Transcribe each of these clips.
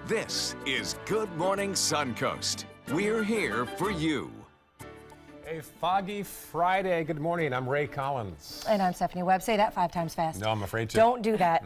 This is Good Morning Suncoast. We're here for you. A foggy Friday. Good morning. I'm Ray Collins. And I'm Stephanie Webb. Say that 5 times fast. No, I'm afraid to. Don't do that.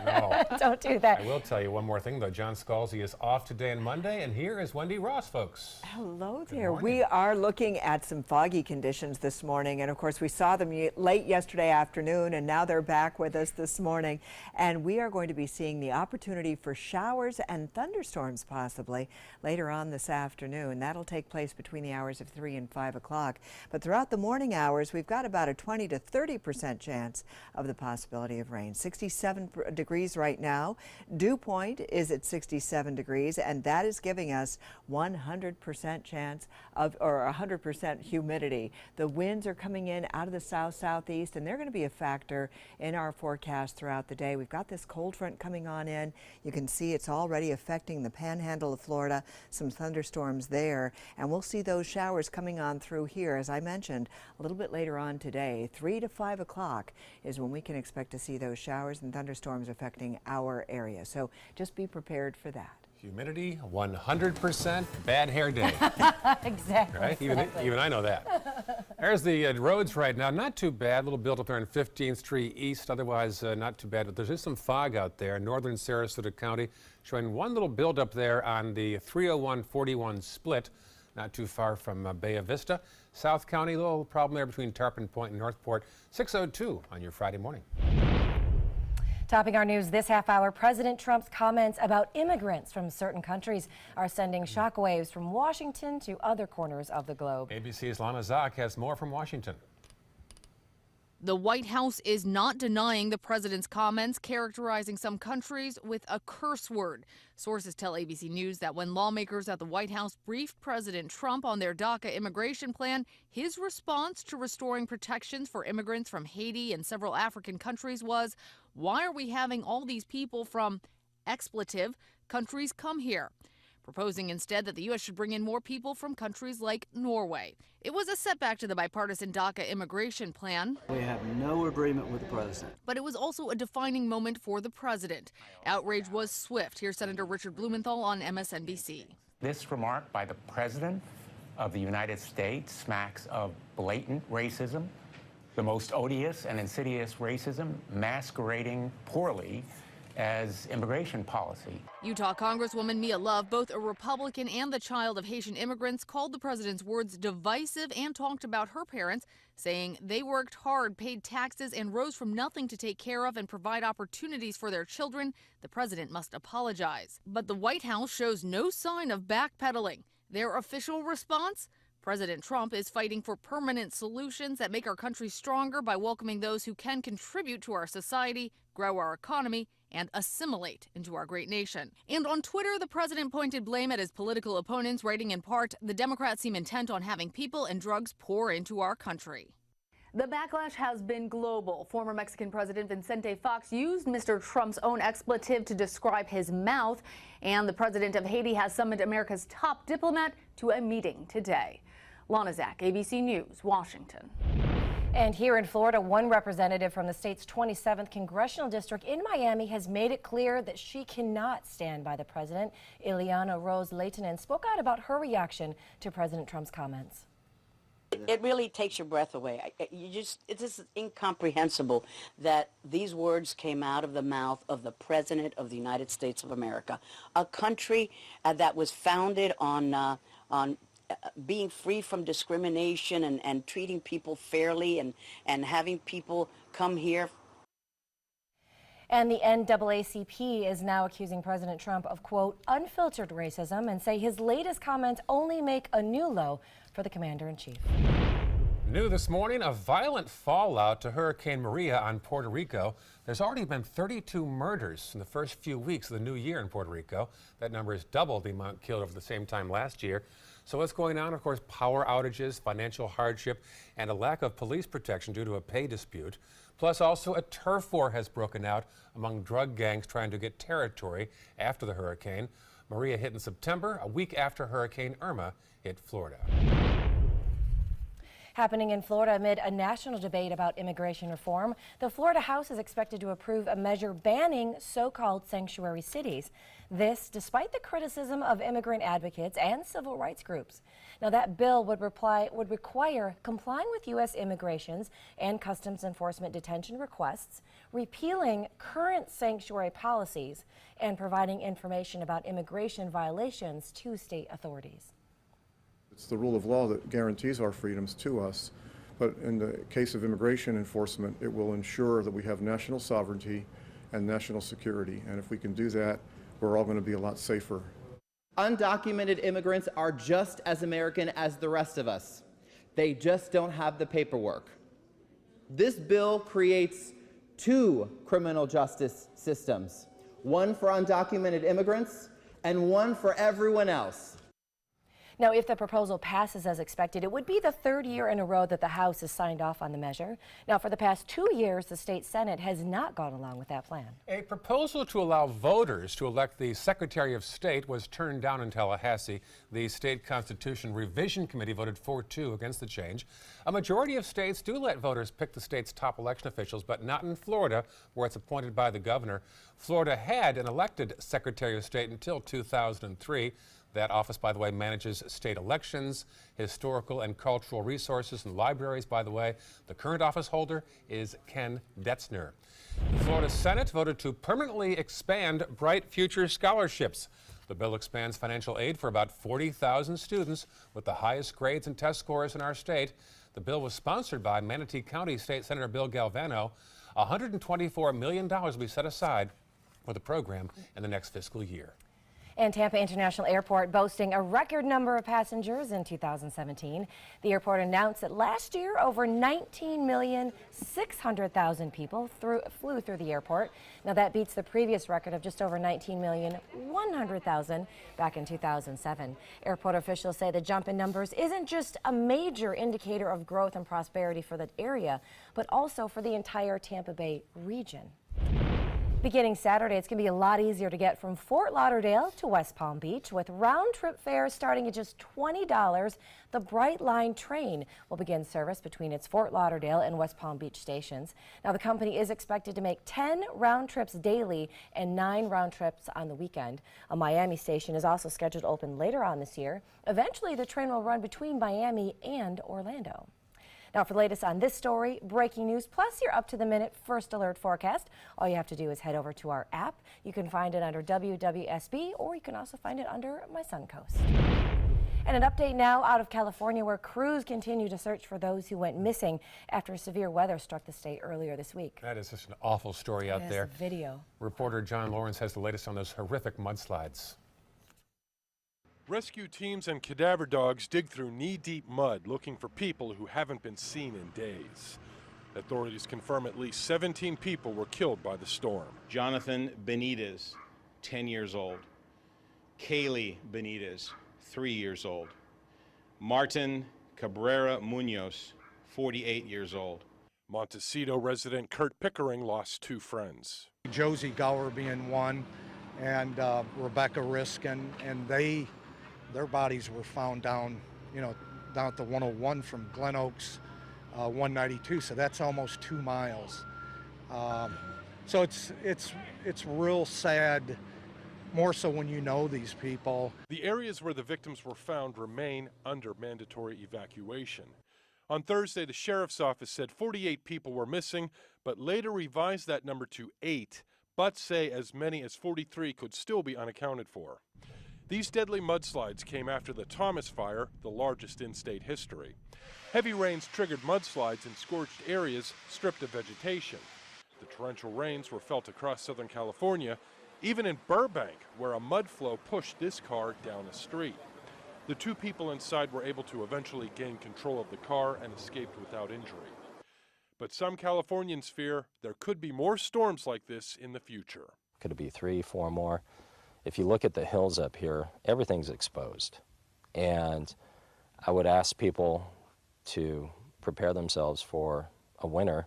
No. Don't do that. I will tell you one more thing, though. John Scalzi is off today and Monday, and here is Wendy Ross, folks. Hello there. We are looking at some foggy conditions this morning, and of course we saw them late yesterday afternoon, and now they're back with us this morning. And we are going to be seeing the opportunity for showers and thunderstorms possibly later on this afternoon. That'll take place between the hours of 3 and 5 o'clock. But throughout the morning hours, we've got about a 20 to 30% chance of the possibility of rain. 67 degrees right now. Dew point is at 67 degrees, and that is giving us 100% chance of, or 100% humidity. The winds are coming in out of the south-southeast, and they're going to be a factor in our forecast throughout the day. We've got this cold front coming on in. You can see it's already affecting the panhandle of Florida, some thunderstorms there, and we'll see those showers coming on through here, as I mentioned, a little bit later on today. 3 to 5 o'clock is when we can expect to see those showers and thunderstorms affecting our area. So just be prepared for that. Humidity, 100%, bad hair day. Exactly. Right? Even I know that. There's the roads right now. Not too bad. A little build up there on 15th Street East. Otherwise, not too bad. But there's just some fog out there. Northern Sarasota County showing one little build up there on the 301-41 split. Not too far from Bay Vista. South County, a little problem there between Tarpon Point and Northport. 6:02 on your Friday morning. Topping our news this half hour, President Trump's comments about immigrants from certain countries are sending shockwaves from Washington to other corners of the globe. ABC's Lana Zock has more from Washington. The White House is not denying the president's comments, characterizing some countries with a curse word. Sources tell ABC News that when lawmakers at the White House briefed President Trump on their DACA immigration plan, his response to restoring protections for immigrants from Haiti and several African countries was, "Why are we having all these people from expletive countries come here?" Proposing instead that the U.S. should bring in more people from countries like Norway. It was a setback to the bipartisan DACA immigration plan. We have no agreement with the president. But it was also a defining moment for the president. Outrage was swift. Here's Senator Richard Blumenthal on MSNBC. This remark by the President of the United States smacks of blatant racism, the most odious and insidious racism masquerading poorly as immigration policy. Utah Congresswoman Mia Love, both a Republican and the child of Haitian immigrants, called the president's words divisive and talked about her parents, saying they worked hard, paid taxes, and rose from nothing to take care of and provide opportunities for their children. The president must apologize. But the White House shows no sign of backpedaling. Their official response? President Trump is fighting for permanent solutions that make our country stronger by welcoming those who can contribute to our society, grow our economy, and assimilate into our great nation. And on Twitter, the president pointed blame at his political opponents, writing in part, "The Democrats seem intent on having people and drugs pour into our country." The backlash has been global. Former Mexican President Vicente Fox used Mr. Trump's own expletive to describe his mouth, and the president of Haiti has summoned America's top diplomat to a meeting today. Lana Zach, ABC News, Washington. And here in Florida, one representative from the state's 27th congressional district in Miami has made it clear that she cannot stand by the president. Ileana Rose Leitonen spoke out about her reaction to President Trump's comments. It really takes your breath away. It is incomprehensible that these words came out of the mouth of the President of the United States of America, a country that was founded on being free from discrimination and treating people fairly and having people come here. And the NAACP is now accusing President Trump of, quote, unfiltered racism and say his latest comments only make a new low for the commander-in-chief. New this morning, a violent fallout to Hurricane Maria on Puerto Rico. There's already been 32 murders in the first few weeks of the new year in Puerto Rico. That number is double the amount killed over the same time last year. So what's going on? Of course, power outages, financial hardship, and a lack of police protection due to a pay dispute. Plus, also a turf war has broken out among drug gangs trying to get territory after the hurricane. Maria hit in September, a week after Hurricane Irma hit Florida. Happening in Florida amid a national debate about immigration reform, the Florida House is expected to approve a measure banning so-called sanctuary cities. This despite the criticism of immigrant advocates and civil rights groups. Now, that bill would require complying with U.S. immigrations and customs enforcement detention requests, repealing current sanctuary policies, and providing information about immigration violations to state authorities. It's the rule of law that guarantees our freedoms to us, but in the case of immigration enforcement, it will ensure that we have national sovereignty and national security, and if we can do that, we're all going to be a lot safer. Undocumented immigrants are just as American as the rest of us. They just don't have the paperwork. This bill creates two criminal justice systems, one for undocumented immigrants and one for everyone else. Now, if the proposal passes as expected, it would be the third year in a row that the House has signed off on the measure. Now, for the past 2 years, the state Senate has not gone along with that plan. A proposal to allow voters to elect the Secretary of State was turned down in Tallahassee. The State Constitution Revision Committee voted 4-2 against the change. A majority of states do let voters pick the state's top election officials, but not in Florida, where it's appointed by the governor. Florida had an elected Secretary of State until 2003. That office, by the way, manages state elections, historical and cultural resources, and libraries, by the way. The current office holder is Ken Detzner. The Florida Senate voted to permanently expand Bright Future scholarships. The bill expands financial aid for about 40,000 students with the highest grades and test scores in our state. The bill was sponsored by Manatee County State Senator Bill Galvano. $124 million will be set aside for the program in the next fiscal year. And Tampa International Airport boasting a record number of passengers in 2017. The airport announced that last year over 19,600,000 people flew through the airport. Now that beats the previous record of just over 19,100,000 back in 2007. Airport officials say the jump in numbers isn't just a major indicator of growth and prosperity for the area, but also for the entire Tampa Bay region. Beginning Saturday, it's going to be a lot easier to get from Fort Lauderdale to West Palm Beach with round-trip fares starting at just $20. The Bright Line train will begin service between its Fort Lauderdale and West Palm Beach stations. Now, the company is expected to make 10 round trips daily and 9 round trips on the weekend. A Miami station is also scheduled to open later on this year. Eventually, the train will run between Miami and Orlando. Now, for the latest on this story, breaking news, plus your up-to-the-minute first alert forecast, all you have to do is head over to our app. You can find it under WWSB, or you can also find it under My Suncoast. And an update now out of California, where crews continue to search for those who went missing after severe weather struck the state earlier this week. That is just an awful story out there. The video. Reporter John Lawrence has the latest on those horrific mudslides. Rescue teams and cadaver dogs dig through knee-deep mud looking for people who haven't been seen in days. Authorities confirm at least 17 people were killed by the storm. Jonathan Benitez, 10 years old. Kaylee Benitez, 3 years old. Martin Cabrera Munoz, 48 years old. Montecito resident Kurt Pickering lost 2 friends. Josie Gower being one, and Rebecca Riskin, and their bodies were found down at the 101 from Glen Oaks, 192. So that's almost 2 miles. So it's real sad, more so when you know these people. The areas where the victims were found remain under mandatory evacuation. On Thursday, the sheriff's office said 48 people were missing, but later revised that number to 8, but say as many as 43 could still be unaccounted for. These deadly mudslides came after the Thomas Fire, the largest in state history. Heavy rains triggered mudslides in scorched areas stripped of vegetation. The torrential rains were felt across Southern California, even in Burbank, where a mud flow pushed this car down a street. The 2 people inside were able to eventually gain control of the car and escaped without injury. But some Californians fear there could be more storms like this in the future. Could it be 3, 4 more? If you look at the hills up here, everything's exposed. And I would ask people to prepare themselves for a winter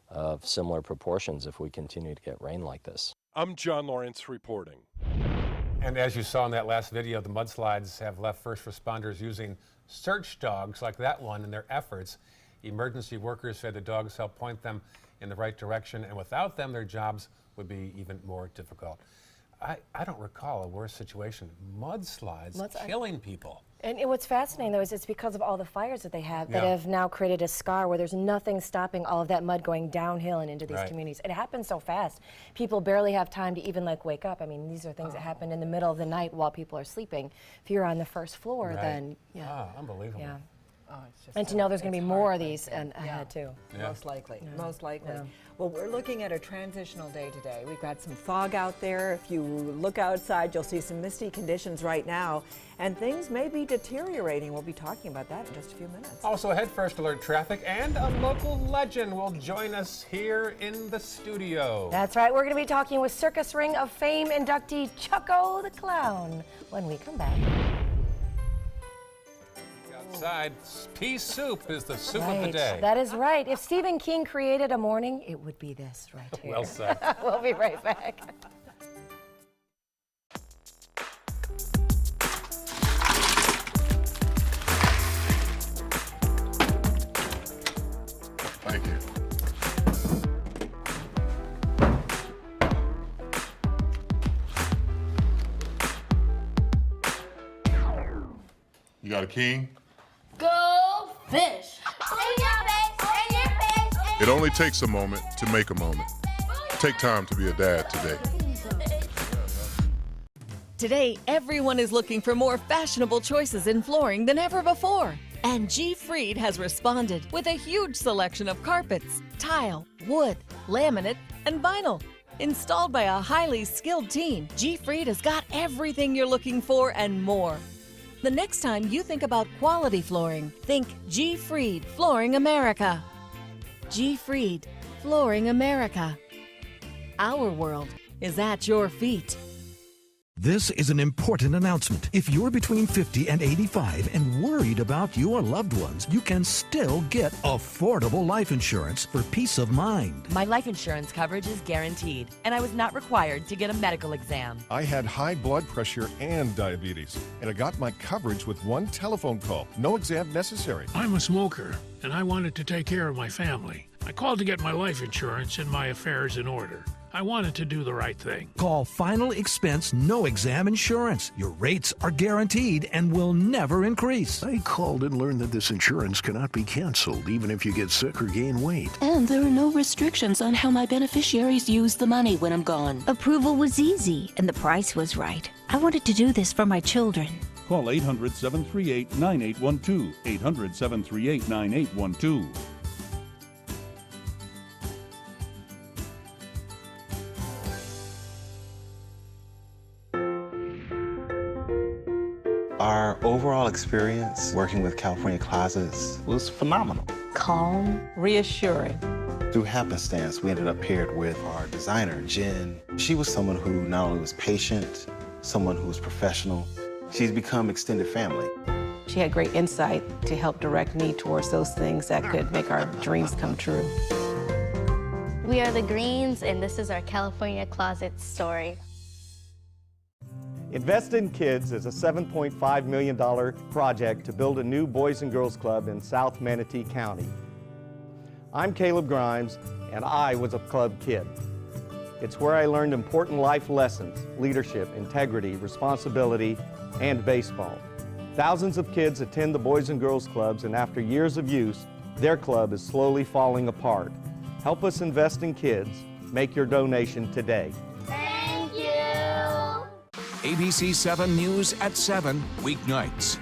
of similar proportions if we continue to get rain like this. I'm John Lawrence reporting. And as you saw in that last video, the mudslides have left first responders using search dogs like that one in their efforts. Emergency workers say the dogs help point them in the right direction, and without them, their jobs would be even more difficult. I don't recall a worse situation. Mudslides killing people. And what's fascinating, though, is it's because of all the fires that they have that Yeah. have now created a scar where there's nothing stopping all of that mud going downhill and into these communities. It happens so fast. People barely have time to even wake up. I mean, these are things that happen in the middle of the night while people are sleeping. If you're on the first floor, then Unbelievable. Yeah. Oh, it's just And to know there's going to be more of these ahead too. Most likely, Yeah. most likely. Yeah. Well, we're looking at a transitional day today. We've got some fog out there. If you look outside, you'll see some misty conditions right now, and things may be deteriorating. We'll be talking about that in just a few minutes. Also ahead, first alert traffic, and a local legend will join us here in the studio. That's right. We're going to be talking with Circus Ring of Fame inductee Chucko the Clown when we come back. Outside, pea soup is the soup of the day. That is right. If Stephen King created a morning, it would be this right here. Well said. We'll be right back. Thank you. You got a king? Go fish! In your face, in your face, in It only takes a moment to make a moment. Take time to be a dad today. Today, everyone is looking for more fashionable choices in flooring than ever before. And G. Fried has responded with a huge selection of carpets, tile, wood, laminate, and vinyl. Installed by a highly skilled team, G. Fried has got everything you're looking for and more. The next time you think about quality flooring, think G. Fried Flooring America. G. Fried Flooring America. Our world is at your feet. This is an important announcement. If you're between 50 and 85 and worried about your loved ones, you can still get affordable life insurance for peace of mind. My life insurance coverage is guaranteed, and I was not required to get a medical exam. I had high blood pressure and diabetes, and I got my coverage with one telephone call. No exam necessary. I'm a smoker, and I wanted to take care of my family. I called to get my life insurance and my affairs in order. I wanted to do the right thing. Call Final Expense No Exam Insurance. Your rates are guaranteed and will never increase. I called and learned that this insurance cannot be canceled even if you get sick or gain weight. And there are no restrictions on how my beneficiaries use the money when I'm gone. Approval was easy and the price was right. I wanted to do this for my children. Call 800-738-9812. 800-738-9812. Our overall experience working with California Closets was phenomenal. Calm, reassuring. Through happenstance, we ended up paired with our designer, Jen. She was someone who not only was patient, someone who was professional. She's become extended family. She had great insight to help direct me towards those things that could make our dreams come true. We are the Greens, and this is our California Closet story. Invest in Kids is a $7.5 million project to build a new Boys and Girls Club in South Manatee County. I'm Caleb Grimes, and I was a club kid. It's where I learned important life lessons, leadership, integrity, responsibility, and baseball. Thousands of kids attend the Boys and Girls Clubs, and after years of use, their club is slowly falling apart. Help us invest in kids. Make your donation today. Thank you. ABC 7 News at 7, weeknights.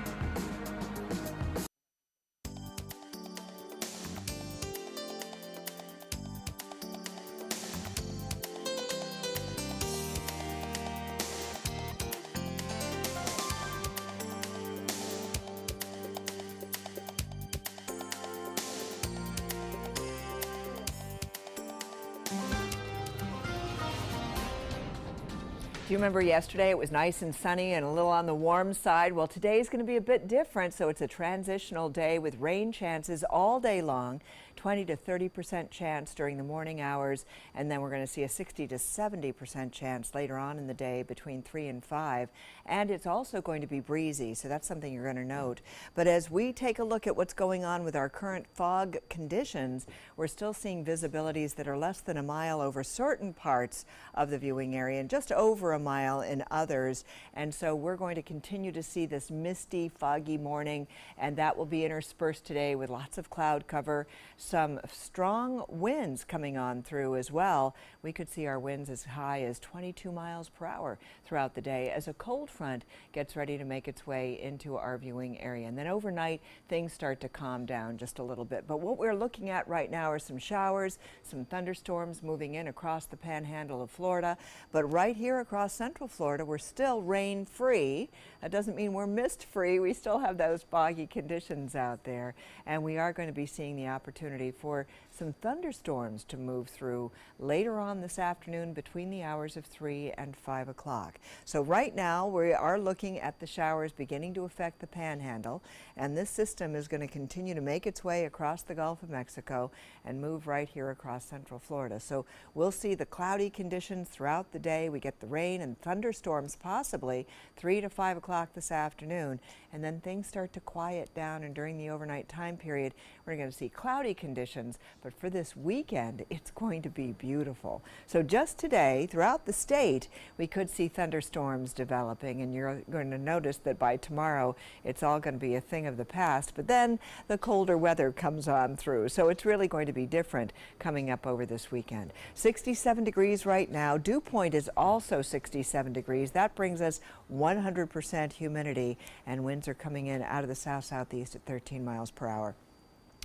Do you remember yesterday it was nice and sunny and a little on the warm side? Well, today's going to be a bit different, so it's a transitional day with rain chances all day long. 20 to 30% chance during the morning hours, and then we're going to see a 60 to 70% chance later on in the day between 3 and 5. And it's also going to be breezy, so that's something you're going to note. But as we take a look at what's going on with our current fog conditions, we're still seeing visibilities that are less than a mile over certain parts of the viewing area and just over a mile in others. And so we're going to continue to see this misty, foggy morning, and that will be interspersed today with lots of cloud cover, some strong winds coming on through as well. We could see our winds as high as 22 miles per hour throughout the day as a cold front gets ready to make its way into our viewing area. And then overnight, things start to calm down just a little bit. But what we're looking at right now are some showers, some thunderstorms moving in across the panhandle of Florida. But right here across central Florida, we're still rain-free. That doesn't mean we're mist-free. We still have those foggy conditions out there. And we are going to be seeing the opportunity for some thunderstorms to move through later on this afternoon between the hours of 3 and 5 o'clock. So right now we are looking at the showers beginning to affect the panhandle, and this system is going to continue to make its way across the Gulf of Mexico and move right here across central Florida. So we'll see the cloudy conditions throughout the day. We get the rain and thunderstorms possibly 3 to 5 o'clock this afternoon, and then things start to quiet down, and during the overnight time period we're going to see cloudy conditions. But for this weekend, it's going to be beautiful. So just today, throughout the state, we could see thunderstorms developing, and you're going to notice that by tomorrow, it's all going to be a thing of the past. But then the colder weather comes on through, so it's really going to be different coming up over this weekend. 67 degrees right now. Dew point is also 67 degrees. That brings us 100% humidity, and winds are coming in out of the south-southeast at 13 miles per hour.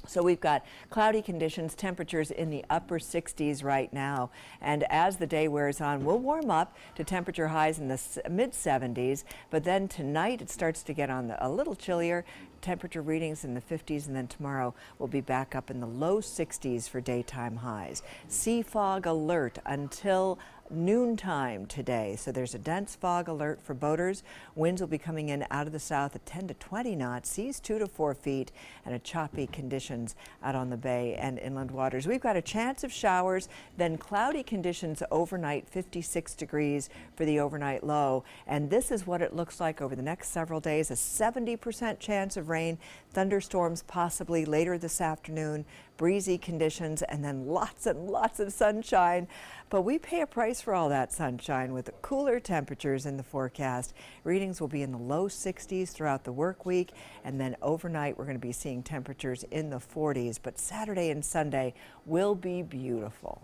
So we've got cloudy conditions, temperatures in the upper 60s right now. And as the day wears on, we'll warm up to temperature highs in the mid 70s. But then tonight it starts to get on a little chillier. Temperature readings in the 50s, and then tomorrow we'll be back up in the low 60s for daytime highs. Sea fog alert until noontime today. So there's a dense fog alert for boaters. Winds will be coming in out of the south at 10 to 20 knots, seas 2 to 4 feet, and a choppy conditions out on the bay and inland waters. We've got a chance of showers, then cloudy conditions overnight, 56 degrees for the overnight low. And this is what it looks like over the next several days, a 70% chance of rain, thunderstorms possibly later this afternoon, breezy conditions, and then lots and lots of sunshine. But we pay a price for all that sunshine with cooler temperatures in the forecast. Readings will be in the low 60s throughout the work week, and then overnight we're going to be seeing temperatures in the 40s. But Saturday and Sunday will be beautiful.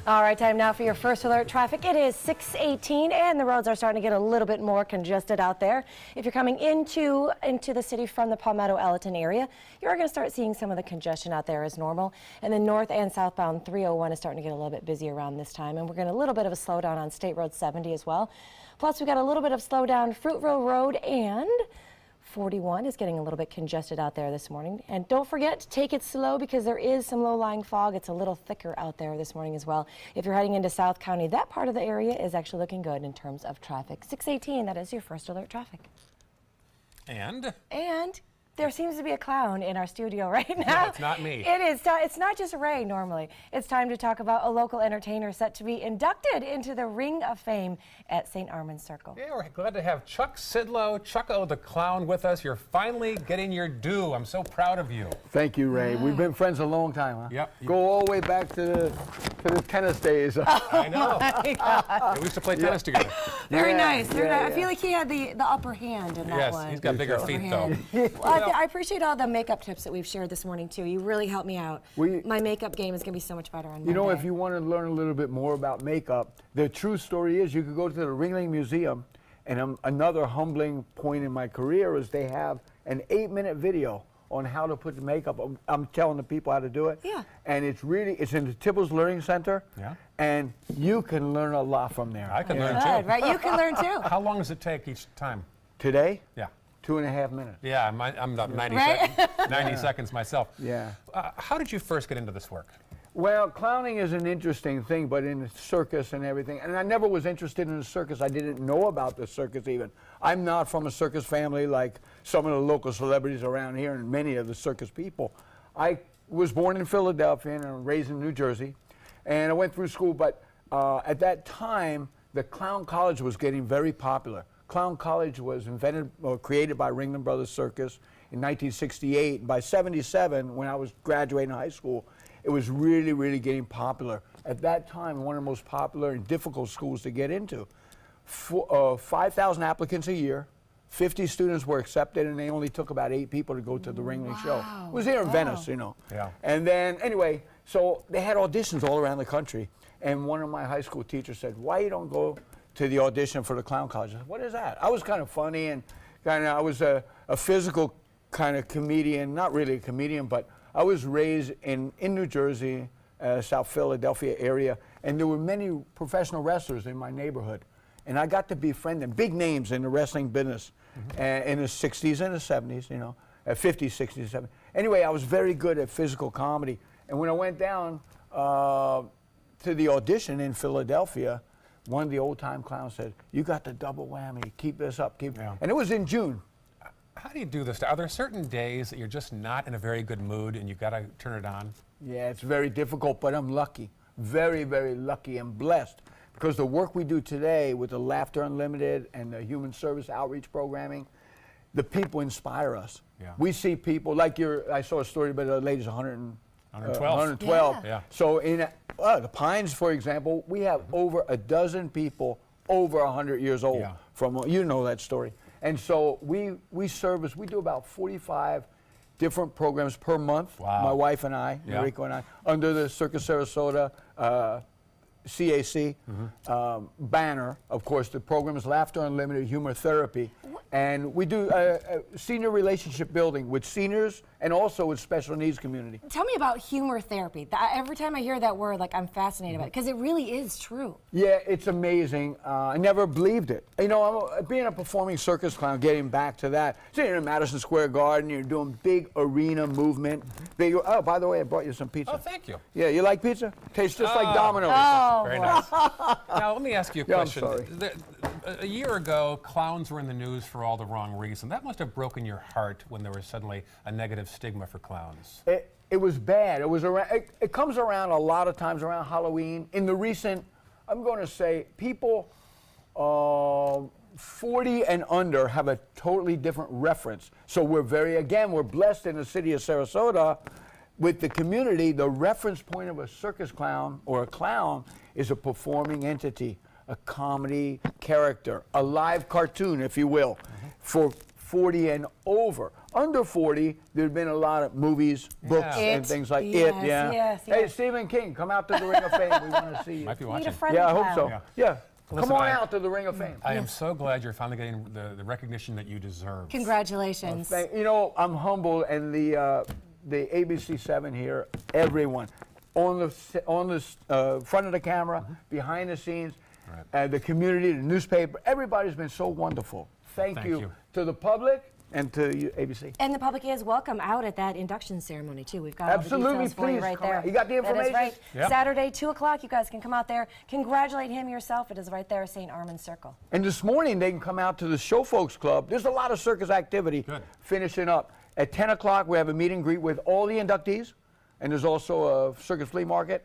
All right, time now for your first alert traffic. It is 6:18, and the roads are starting to get a little bit more congested out there. If you're coming into the city from the Palmetto-Elton area, you're going to start seeing some of the congestion out there as normal. And then north and southbound 301 is starting to get a little bit busy around this time, and we're getting a little bit of a slowdown on State Road 70 as well. Plus, we've got a little bit of slowdown Fruitville Road, and 41 is getting a little bit congested out there this morning. And don't forget to take it slow because there is some low-lying fog. It's a little thicker out there this morning as well. If you're heading into South County, that part of the area is actually looking good in terms of traffic. 6:18, that is your first alert traffic. And there seems to be a clown in our studio right now. No, it's not me. It is. It's not just Ray normally. It's time to talk about a local entertainer set to be inducted into the Ring of Fame at St. Armand's Circle. Yeah, we're glad to have Chuck Sidlow, Chucko the Clown, with us. You're finally getting your due. I'm so proud of you. Thank you, Ray. We've been friends a long time, huh? Yep. Go all the way back to the tennis days. I know. Yeah, we used to play tennis together. Very nice. Very nice. I feel like he had the upper hand in that one. Yes, he's got bigger feet, though. Well, I appreciate all the makeup tips that we've shared this morning, too. You really helped me out. My makeup game is going to be so much better on Monday. You know, if you want to learn a little bit more about makeup, the true story is you could go to the Ringling Museum, and another humbling point in my career is they have an 8-minute video on how to put the makeup. I'm telling the people how to do it. Yeah. And it's in the Tibbles Learning Center. Yeah. And you can learn a lot from there. I can learn, too. Good, right? You can learn, too. How long does it take each time? Today? Yeah. 2.5 minutes. Yeah, I'm up 90 seconds myself. Yeah. How did you first get into this work? Well, clowning is an interesting thing, but in the circus and everything, and I never was interested in the circus. I didn't know about the circus even. I'm not from a circus family like some of the local celebrities around here and many of the circus people. I was born in Philadelphia and raised in New Jersey, and I went through school, but at that time, the Clown College was getting very popular. Clown College was invented or created by Ringling Brothers Circus in 1968. By 77, when I was graduating high school, it was really, really getting popular. At that time, one of the most popular and difficult schools to get into. 5,000 applicants a year, 50 students were accepted, and they only took about 8 people to go to the Ringling show. It was here in Venice, you know. Yeah. And then, anyway, so they had auditions all around the country, and one of my high school teachers said, why you don't go to the audition for the Clown College? I said, what is that? I was kind of funny, and I was a physical kind of comedian, not really a comedian, but I was raised in New Jersey, South Philadelphia area, and there were many professional wrestlers in my neighborhood. And I got to befriend them, big names in the wrestling business, in the 60s and the 70s, you know, 50s, 60s, 70s. Anyway, I was very good at physical comedy. And when I went down to the audition in Philadelphia, one of the old-time clowns said, you got the double whammy, keep this up, keep. Yeah. And it was in June. How do you do this? Are there certain days that you're just not in a very good mood and you've got to turn it on? Yeah, it's very difficult, but I'm lucky. Very, very lucky and blessed. Because the work we do today with the Laughter Unlimited and the human service outreach programming, the people inspire us. Yeah. We see people, like I saw a story about a lady's 112. Yeah. So in the Pines, for example, we have over a dozen people over 100 years old. Yeah. From, you know that story. And so we do about 45 different programs per month. Wow. My wife and I, Mariko and I, under the Circus Sarasota CAC banner. Of course, the program is Laughter Unlimited Humor Therapy. And we do senior relationship building with seniors and also with special needs community. Tell me about humor therapy. Every time I hear that word, like, I'm fascinated by it, because it really is true. Yeah, it's amazing. I never believed it. You know, being a performing circus clown, getting back to that, sitting in Madison Square Garden, you're doing big arena movement. Big, oh, by the way, I brought you some pizza. Oh, thank you. Yeah, you like pizza? Tastes just like Domino's. Oh, very nice. Now, let me ask you a question. I'm sorry. A year ago, clowns were in the news for all the wrong reasons. That must have broken your heart when there was suddenly a negative stigma for clowns. It was bad. It was around. It comes around a lot of times around Halloween. In the recent, I'm going to say, people 40 and under have a totally different reference. So we're we're blessed in the city of Sarasota with the community. The reference point of a circus clown or a clown is a performing entity, a comedy character, a live cartoon, if you will, for 40 and over. Under 40, there's been a lot of movies, books, and things like Yes. Hey, Stephen King, come out to the Ring of Fame. We want to see you. Might be watching. Yeah, I hope so. Yeah. Listen, come on out to the Ring of Fame. I am so glad you're finally getting the recognition that you deserve. Congratulations. You know, I'm humble, and the ABC7 here, everyone, on the front of the camera, behind the scenes, the community, the newspaper, everybody's been so wonderful. Thank you to the public and to you, ABC. And the public is welcome out at that induction ceremony, too. We've got Absolutely, all the details for you right there. You got the information? That is right. Yep. Saturday, 2 o'clock, you guys can come out there. Congratulate him yourself. It is right there, St. Armand's Circle. And this morning, they can come out to the Show Folks Club. There's a lot of circus activity finishing up. At 10 o'clock, we have a meet and greet with all the inductees, and there's also a circus flea market.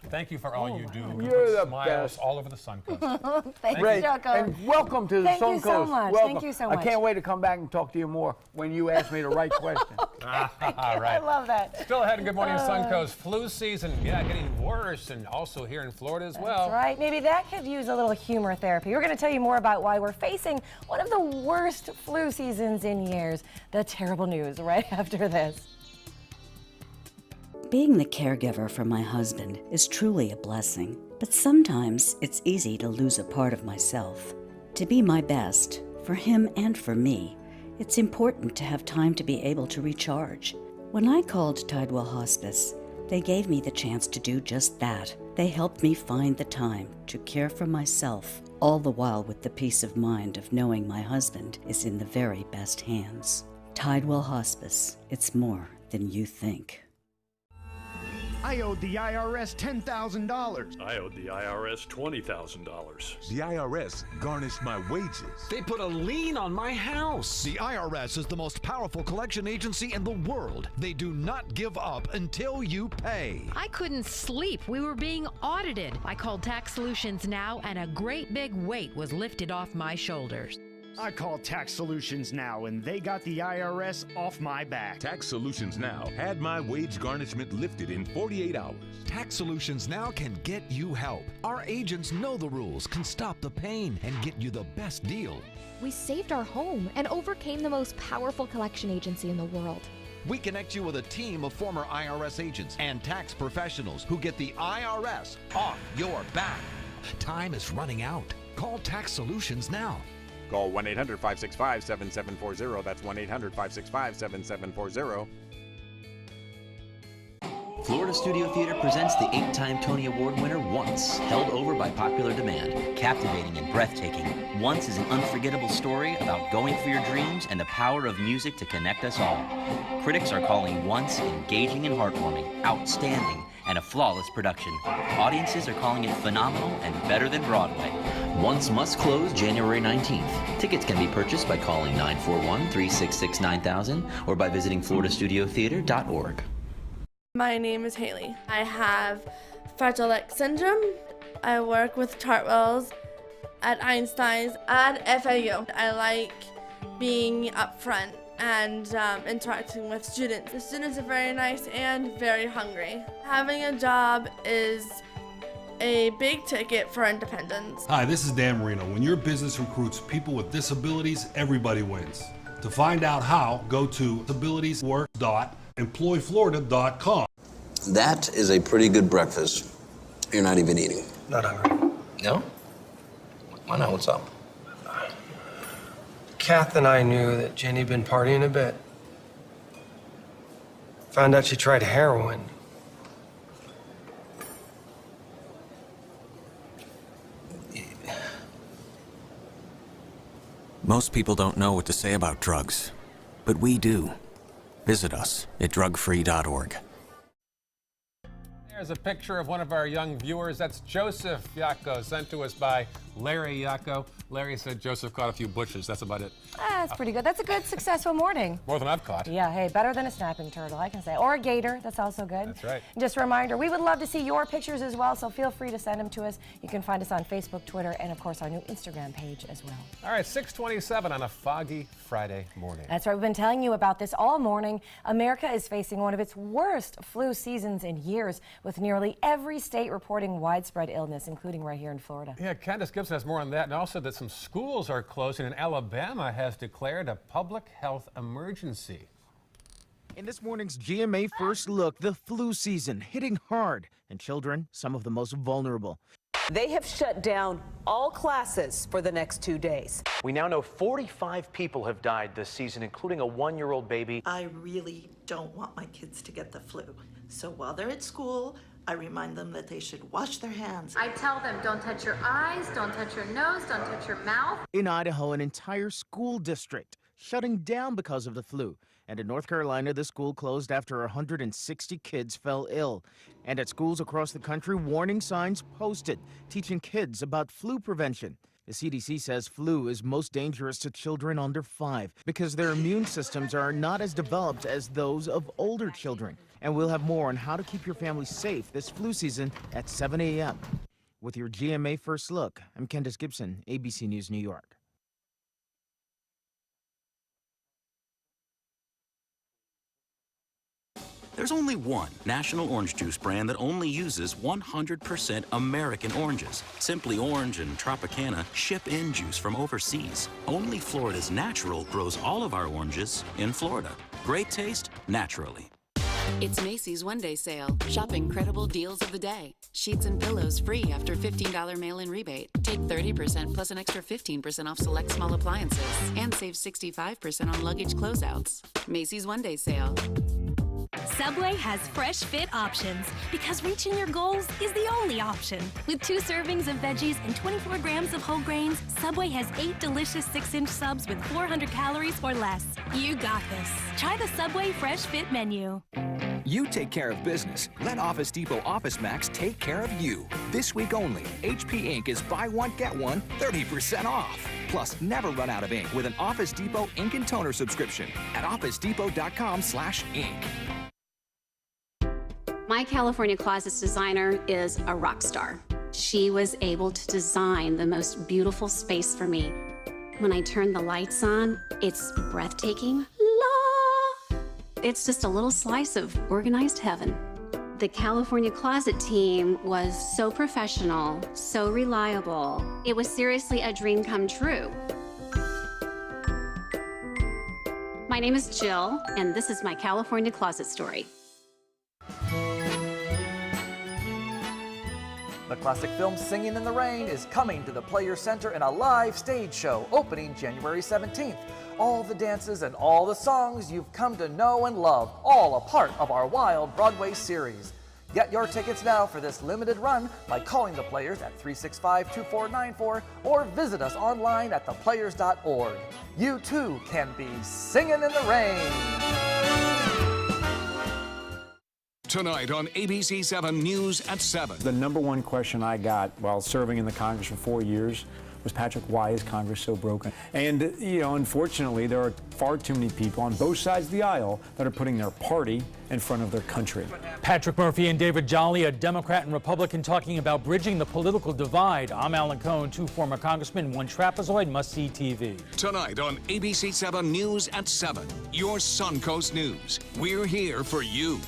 Thank you for all you do. You're the smiles best. all over the Suncoast. Thank you, Jocko. And welcome to the Suncoast. Thank you so much. Welcome. Thank you so much. I can't wait to come back and talk to you more when you ask me the right question. All right. I love that. Still ahead in Good Morning Suncoast. Flu season, getting worse, and also here in Florida as well. That's right. Maybe that could use a little humor therapy. We're going to tell you more about why we're facing one of the worst flu seasons in years. The terrible news right after this. Being the caregiver for my husband is truly a blessing, but sometimes it's easy to lose a part of myself. To be my best, for him and for me, it's important to have time to be able to recharge. When I called Tidewell Hospice, they gave me the chance to do just that. They helped me find the time to care for myself, all the while with the peace of mind of knowing my husband is in the very best hands. Tidewell Hospice, it's more than you think. I owed the IRS $10,000. I owed the IRS $20,000. The IRS garnished my wages. They put a lien on my house. The IRS is the most powerful collection agency in the world. They do not give up until you pay. I couldn't sleep. We were being audited. I called Tax Solutions Now, and a great big weight was lifted off my shoulders. I called Tax Solutions Now, and they got the IRS off my back. Tax Solutions Now had my wage garnishment lifted in 48 hours. Tax Solutions Now can get you help. Our agents know the rules, can stop the pain, and get you the best deal. We saved our home and overcame the most powerful collection agency in the world. We connect you with a team of former IRS agents and tax professionals who get the IRS off your back. Time is running out. Call Tax Solutions now. Call 1-800-565-7740. That's 1-800-565-7740. Florida Studio Theater presents the 8-time Tony Award winner Once, held over by popular demand. Captivating and breathtaking, Once is an unforgettable story about going for your dreams and the power of music to connect us all. Critics are calling Once engaging and heartwarming, outstanding, and a flawless production. Audiences are calling it phenomenal and better than Broadway. Once must close January 19th. Tickets can be purchased by calling 941-366-9000 or by visiting floridastudiotheater.org. My name is Haley. I have Fragile X syndrome. I work with Chartwells at Einstein's and FAU. I like being up front and interacting with students. The students are very nice and very hungry. Having a job is a big ticket for independence. Hi, this is Dan Marino. When your business recruits people with disabilities, everybody wins. To find out how, go to disabilitieswork.employflorida.com. That is a pretty good breakfast. You're not even eating. Not hungry. No? Why not? What's up? Kath and I knew that Jenny had been partying a bit. Found out she tried heroin. Most people don't know what to say about drugs, but we do. Visit us at drugfree.org. There's a picture of one of our young viewers. That's Joseph Yako, sent to us by Larry Yako. Larry said Joseph caught a few bushes. That's about it. That's pretty good. That's a good, successful morning. More than I've caught. Yeah, hey, better than a snapping turtle, I can say. Or a gator, that's also good. That's right. Just a reminder, we would love to see your pictures as well, so feel free to send them to us. You can find us on Facebook, Twitter, and of course our new Instagram page as well. All right, 6:27 on a foggy Friday morning. That's right, we've been telling you about this all morning. America is facing one of its worst flu seasons in years, with nearly every state reporting widespread illness, including right here in Florida. Yeah, Candace Gibson has more on that, and also that some schools are closing, and Alabama has declared a public health emergency. In this morning's GMA First Look, the flu season hitting hard, and children, some of the most vulnerable. They have shut down all classes for the next 2 days. We now know 45 people have died this season, including a 1-year-old baby. I really don't want my kids to get the flu. So while they're at school, I remind them that they should wash their hands. I tell them, don't touch your eyes, don't touch your nose, don't touch your mouth. In Idaho, an entire school district shutting down because of the flu. And in North Carolina, the school closed after 160 kids fell ill. And at schools across the country, warning signs posted, teaching kids about flu prevention. The CDC says flu is most dangerous to children under 5 because their immune systems are not as developed as those of older children. And we'll have more on how to keep your family safe this flu season at 7 a.m. With your GMA First Look, I'm Candace Gibson, ABC News, New York. There's only one national orange juice brand that only uses 100% American oranges. Simply Orange and Tropicana ship in juice from overseas. Only Florida's Natural grows all of our oranges in Florida. Great taste, naturally. It's Macy's One-Day Sale. Shop incredible deals of the day. Sheets and pillows free after $15 mail-in rebate. Take 30% plus an extra 15% off select small appliances. And save 65% on luggage closeouts. Macy's One-Day Sale. Subway has fresh fit options because reaching your goals is the only option. With 2 servings of veggies and 24 grams of whole grains, Subway has 8 delicious 6-inch subs with 400 calories or less. You got this. Try the Subway Fresh Fit menu. You take care of business. Let Office Depot Office Max take care of you. This week only, HP Ink is buy one, get one, 30% off. Plus, never run out of ink with an Office Depot ink and toner subscription at officedepot.com/ink. My California Closets designer is a rock star. She was able to design the most beautiful space for me. When I turn the lights on, it's breathtaking. La! It's just a little slice of organized heaven. The California Closet team was so professional, so reliable. It was seriously a dream come true. My name is Jill, and this is my California Closet story. The classic film Singing in the Rain is coming to the Players Center in a live stage show opening January 17th. All the dances and all the songs you've come to know and love, all a part of our Wild Broadway series. Get your tickets now for this limited run by calling the Players at 365-2494 or visit us online at theplayers.org. You too can be singing in the rain. Tonight on ABC 7 News at 7. The number one question I got while serving in the Congress for 4 years was, Patrick, why is Congress so broken? And, you know, unfortunately, there are far too many people on both sides of the aisle that are putting their party in front of their country. Patrick Murphy and David Jolly, a Democrat and Republican, talking about bridging the political divide. I'm Alan Cohn, 2 former congressmen, 1 trapezoid, must-see TV. Tonight on ABC 7 News at 7, your Suncoast News. We're here for you.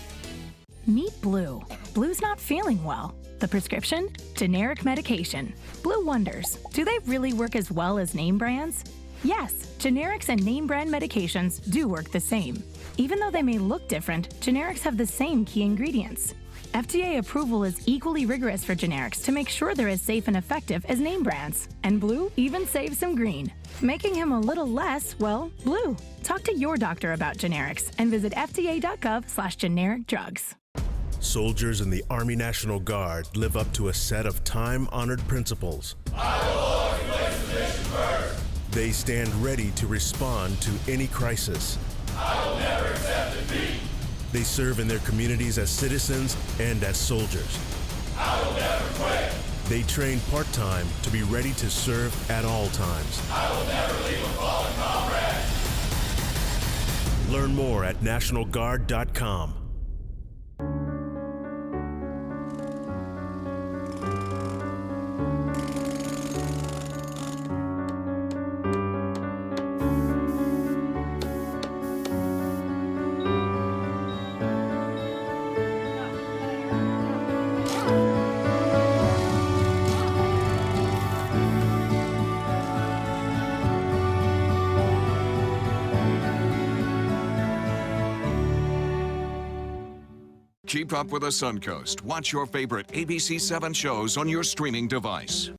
Meet Blue. Blue's not feeling well. The prescription? Generic medication. Blue wonders, do they really work as well as name brands? Yes, generics and name brand medications do work the same. Even though they may look different, generics have the same key ingredients. FDA approval is equally rigorous for generics to make sure they're as safe and effective as name brands. And Blue even saves some green, making him a little less, well, blue. Talk to your doctor about generics and visit fda.gov/generic drugs. Soldiers in the Army National Guard live up to a set of time-honored principles. I will always place the mission first. They stand ready to respond to any crisis. I will never accept defeat. They serve in their communities as citizens and as soldiers. I will never quit. They train part-time to be ready to serve at all times. I will never leave a fallen comrade. Learn more at nationalguard.com. Keep up with the Suncoast. Watch your favorite ABC 7 shows on your streaming device.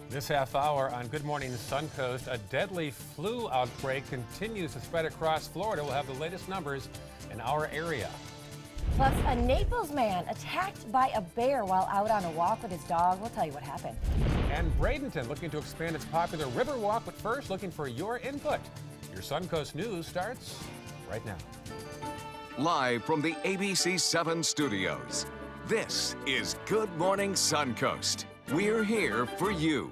This half hour on Good Morning Suncoast, a deadly flu outbreak continues to spread across Florida. We'll have the latest numbers in our area. Plus, a Naples man attacked by a bear while out on a walk with his dog. We'll tell you what happened. And Bradenton looking to expand its popular river walk, but first looking for your input. Your Suncoast News starts right now. Live from the ABC 7 studios, this is Good Morning Suncoast. We're here for you.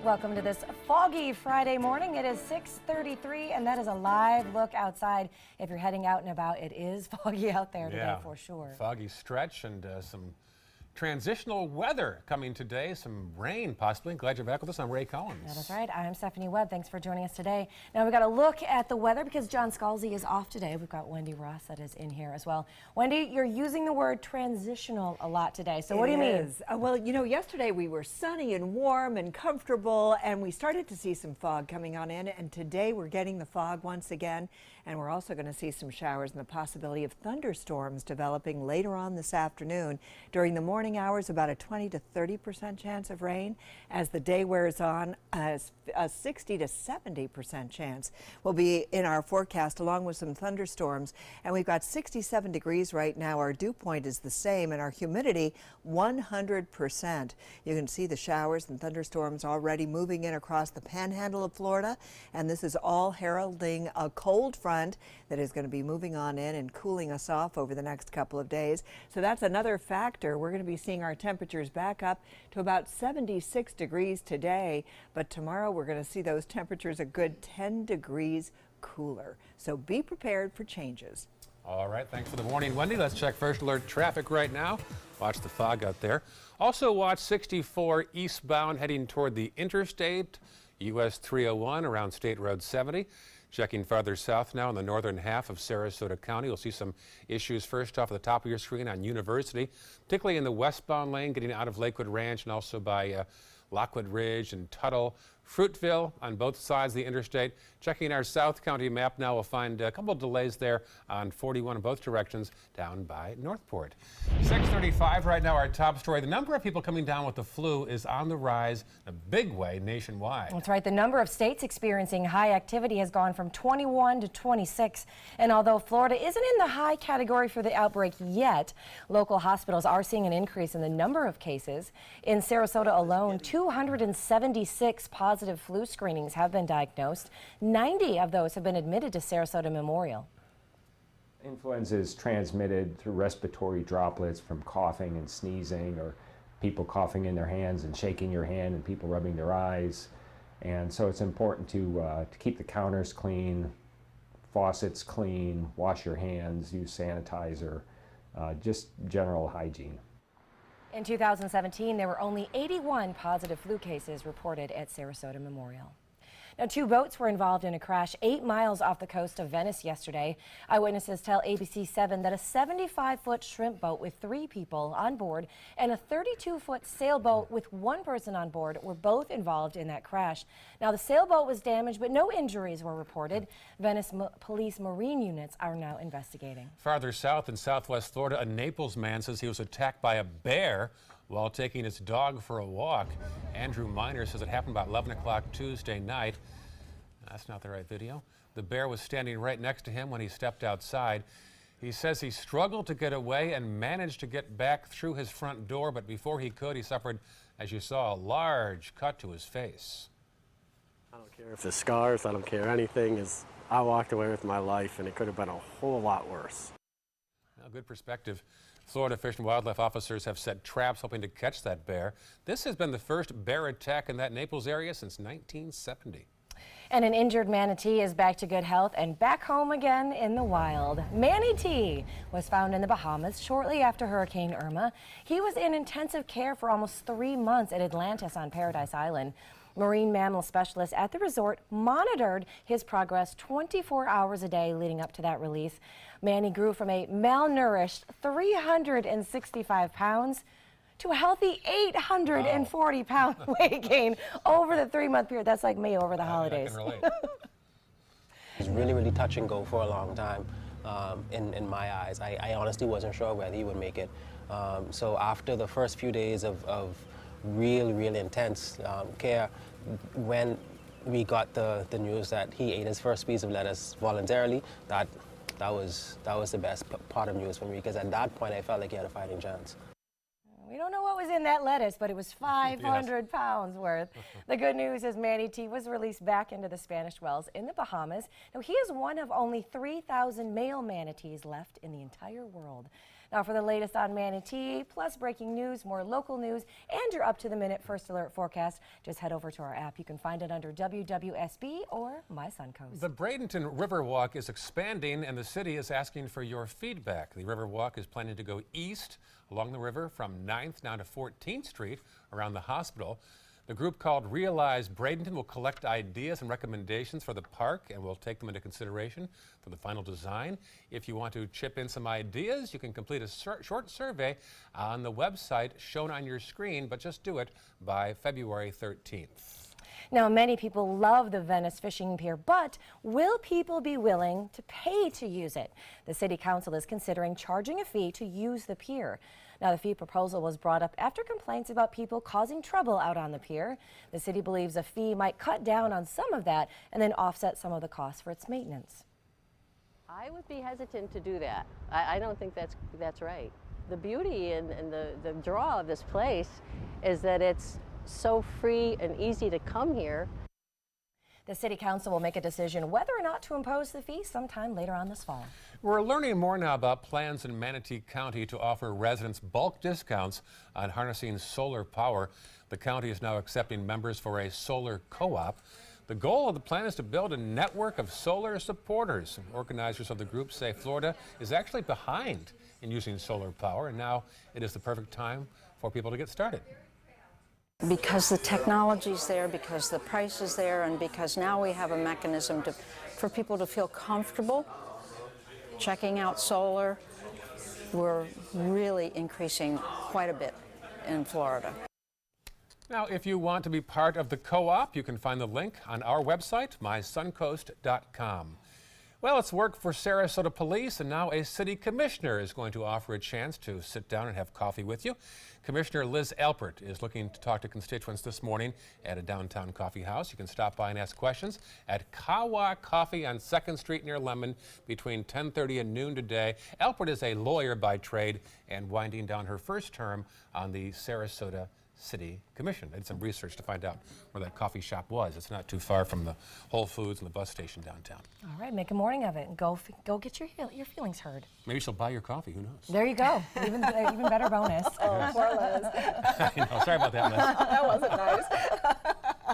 Welcome to this foggy Friday morning. It is 6:33, and that is a live look outside. If you're heading out and about, it is foggy out there today for sure. Foggy stretch and some transitional weather coming today, some rain possibly. Glad you're back with us. I'm Ray Collins. That is right. I'm Stephanie Webb. Thanks for joining us today. Now we got to look at the weather because John Scalzi is off today. We've got Wendy Ross that is in here as well. Wendy, you're using the word transitional a lot today. So what do you mean? Well, you know, yesterday we were sunny and warm and comfortable, and we started to see some fog coming on in, and today we're getting the fog once again, and we're also going to see some showers and the possibility of thunderstorms developing later on this afternoon. During the morning, morning hours, about a 20 to 30% chance of rain. As the day wears on, a 60 to 70% chance will be in our forecast, along with some thunderstorms. And we've got 67 degrees right now. Our dew point is the same, and our humidity 100%. You can see the showers and thunderstorms already moving in across the panhandle of Florida, and this is all heralding a cold front that is going to be moving on in and cooling us off over the next couple of days. So that's another factor. We're going to be seeing our temperatures back up to about 76 degrees today, but tomorrow we're going to see those temperatures a good 10 degrees cooler. So be prepared for changes. All right, thanks for the warning, Wendy. Let's check first alert traffic right now. Watch the fog out there. Also watch 64 eastbound heading toward the interstate, US 301 around State Road 70. Checking farther south now in the northern half of Sarasota County. You'll see some issues first off at the top of your screen on University, particularly in the westbound lane getting out of Lakewood Ranch and also by Lockwood Ridge and Tuttle. Fruitville on both sides of the interstate. Checking our South County map now, we'll find a couple of delays there on 41 in both directions down by Northport. 6:35 right now, our top story. The number of people coming down with the flu is on the rise in a big way nationwide. That's right. The number of states experiencing high activity has gone from 21 to 26. And although Florida isn't in the high category for the outbreak yet, local hospitals are seeing an increase in the number of cases. In Sarasota alone, 276 positive flu screenings have been diagnosed. 90 of those have been admitted to Sarasota Memorial. Influenza is transmitted through respiratory droplets from coughing and sneezing, or people coughing in their hands and shaking your hand, and people rubbing their eyes. And so it's important to keep the counters clean, faucets clean, wash your hands, use sanitizer, just general hygiene. In 2017, there were only 81 positive flu cases reported at Sarasota Memorial. Now, 2 boats were involved in a crash 8 miles off the coast of Venice yesterday. Eyewitnesses tell ABC7 that a 75-foot shrimp boat with 3 people on board and a 32-foot sailboat with 1 person on board were both involved in that crash. Now, the sailboat was damaged, but no injuries were reported. Venice police marine units are now investigating. Farther south in southwest Florida, a Naples man says he was attacked by a bear while taking his dog for a walk. Andrew Miner says it happened about 11 o'clock Tuesday night. That's not the right video. The bear was standing right next to him when he stepped outside. He says he struggled to get away and managed to get back through his front door, but before he could, he suffered, as you saw, a large cut to his face. I don't care if there's scars, I don't care anything. I walked away with my life, and it could have been a whole lot worse. Well, good perspective. Florida Fish and Wildlife officers have set traps hoping to catch that bear. This has been the first bear attack in that Naples area since 1970. And an injured manatee is back to good health and back home again in the wild. Manny T was found in the Bahamas shortly after Hurricane Irma. He was in intensive care for almost 3 months at Atlantis on Paradise Island. Marine mammal specialists at the resort monitored his progress 24 hours a day leading up to that release. Manny grew from a malnourished 365 pounds to a healthy 840-pound weight gain over the 3-month period. That's like me over the holidays. It was really, really touch and go for a long time in my eyes. I honestly wasn't sure whether he would make it. So after the first few days of really intense care, when we got the news that he ate his first piece of lettuce voluntarily, that was the best part of news for me, because at that point I felt like he had a fighting chance. We don't know what was in that lettuce, but it was 500 pounds worth. The good news is Manny T was released back into the Spanish Wells in the Bahamas. Now, he is one of only 3,000 male manatees left in the entire world. Now, for the latest on Manny T, plus breaking news, more local news, and your up-to-the-minute first alert forecast, just head over to our app. You can find it under WWSB or My Suncoast. The Bradenton Riverwalk is expanding, and the city is asking for your feedback. The Riverwalk is planning to go east along the river from 9th down to 14th Street around the hospital. The group called Realize Bradenton will collect ideas and recommendations for the park, and will take them into consideration for the final design. If you want to chip in some ideas, you can complete a short survey on the website shown on your screen, but just do it by February 13th. Now, many people love the Venice Fishing Pier, but will people be willing to pay to use it? The City Council is considering charging a fee to use the pier. Now, the fee proposal was brought up after complaints about people causing trouble out on the pier. The city believes a fee might cut down on some of that and then offset some of the costs for its maintenance. I would be hesitant to do that. I don't think that's right. The beauty and the draw of this place is that it's so free and easy to come here. The City Council will make a decision whether or not to impose the fee sometime later on this fall. We're learning more now about plans in Manatee County to offer residents bulk discounts on harnessing solar power. The county is now accepting members for a solar co-op. The goal of the plan is to build a network of solar supporters. Organizers of the group say Florida is actually behind in using solar power, and now it is the perfect time for people to get started. Because the technology's there, because the price is there, and because now we have a mechanism for people to feel comfortable checking out solar, we're really increasing quite a bit in Florida. Now, if you want to be part of the co-op, you can find the link on our website, mysuncoast.com. Well, it's work for Sarasota Police, and now a city commissioner is going to offer a chance to sit down and have coffee with you. Commissioner Liz Alpert is looking to talk to constituents this morning at a downtown coffee house. You can stop by and ask questions at Kawa Coffee on 2nd Street near Lemon between 10:30 and noon today. Alpert is a lawyer by trade and winding down her first term on the Sarasota City Commission. I did some research to find out where that coffee shop was. It's not too far from the Whole Foods and the bus station downtown. All right, make a morning of it and go get your feelings heard. Maybe she'll buy your coffee, who knows? There you go. Even better bonus. Oh, poor Liz. I know, sorry about that, Liz. That wasn't nice.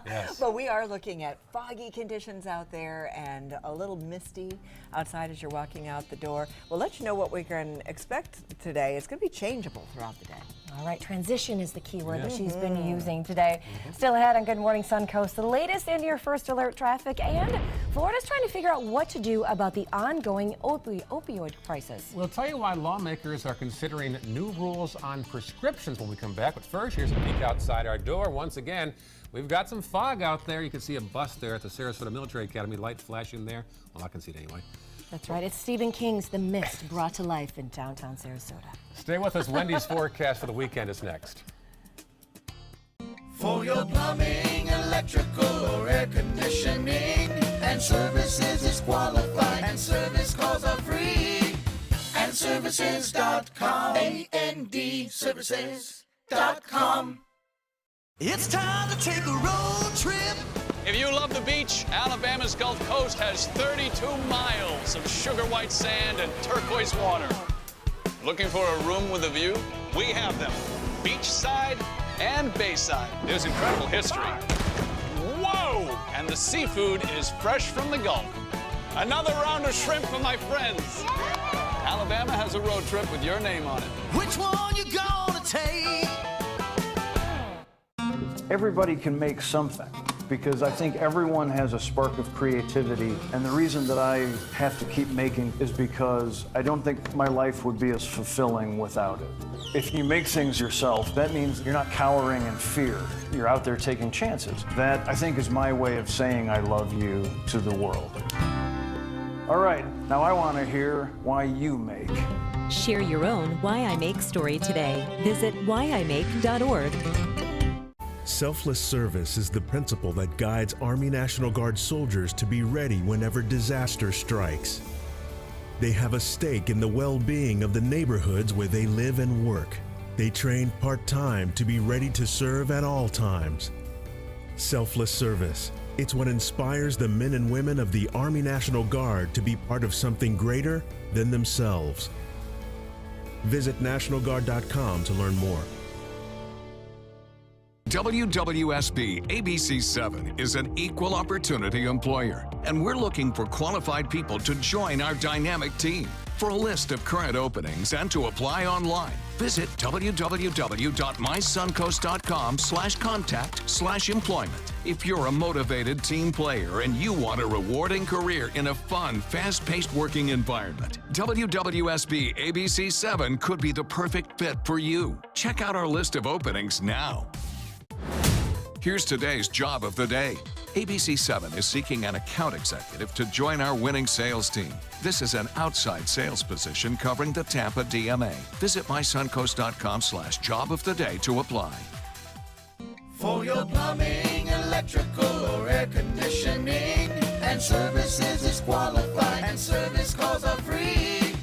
Yes. But we are looking at foggy conditions out there and a little misty outside as you're walking out the door. We'll let you know what we can expect today. It's going to be changeable throughout the day. All right, transition is the key word that she's been using today. Still ahead on Good Morning Suncoast, the latest into your first alert traffic, and Florida's trying to figure out what to do about the ongoing opioid crisis. We'll tell you why lawmakers are considering new rules on prescriptions when we come back. But first, here's a peek outside our door. Once again, we've got some fog out there. You can see a bus there at the Sarasota Military Academy, light flashing there. Well, I can see it anyway. That's right. It's Stephen King's The Mist brought to life in downtown Sarasota. Stay with us. Wendy's forecast for the weekend is next. For your plumbing, electrical, or air conditioning, and services is qualified, and service calls are free. And services.com. AND services.com. It's time to take a road trip. If you love the beach, Alabama's Gulf Coast has 32 miles of sugar white sand and turquoise water. Looking for a room with a view? We have them. Beachside and bayside. There's incredible history. Whoa! And the seafood is fresh from the Gulf. Another round of shrimp for my friends. Alabama has a road trip with your name on it. Which one you gonna take? Everybody can make something, because I think everyone has a spark of creativity, and the reason that I have to keep making is because I don't think my life would be as fulfilling without it. If you make things yourself, that means you're not cowering in fear. You're out there taking chances. That, I think, is my way of saying I love you to the world. All right, now I want to hear why you make. Share your own Why I Make story today. Visit whyimake.org. Selfless service is the principle that guides Army National Guard soldiers to be ready whenever disaster strikes. They have a stake in the well-being of the neighborhoods where they live and work. They train part-time to be ready to serve at all times. Selfless service. It's what inspires the men and women of the Army National Guard to be part of something greater than themselves. Visit NationalGuard.com to learn more. WWSB ABC7 is an equal opportunity employer, and we're looking for qualified people to join our dynamic team. For a list of current openings and to apply online, visit www.mysuncoast.com/contact/employment. If you're a motivated team player and you want a rewarding career in a fun, fast-paced working environment, WWSB ABC7 could be the perfect fit for you. Check out our list of openings now. Here's today's job of the day. ABC7 is seeking an account executive to join our winning sales team. This is an outside sales position covering the Tampa DMA. Visit mysuncoast.com/job of the day to apply. For your plumbing, electrical, or air conditioning, and services is qualified, and service calls are free.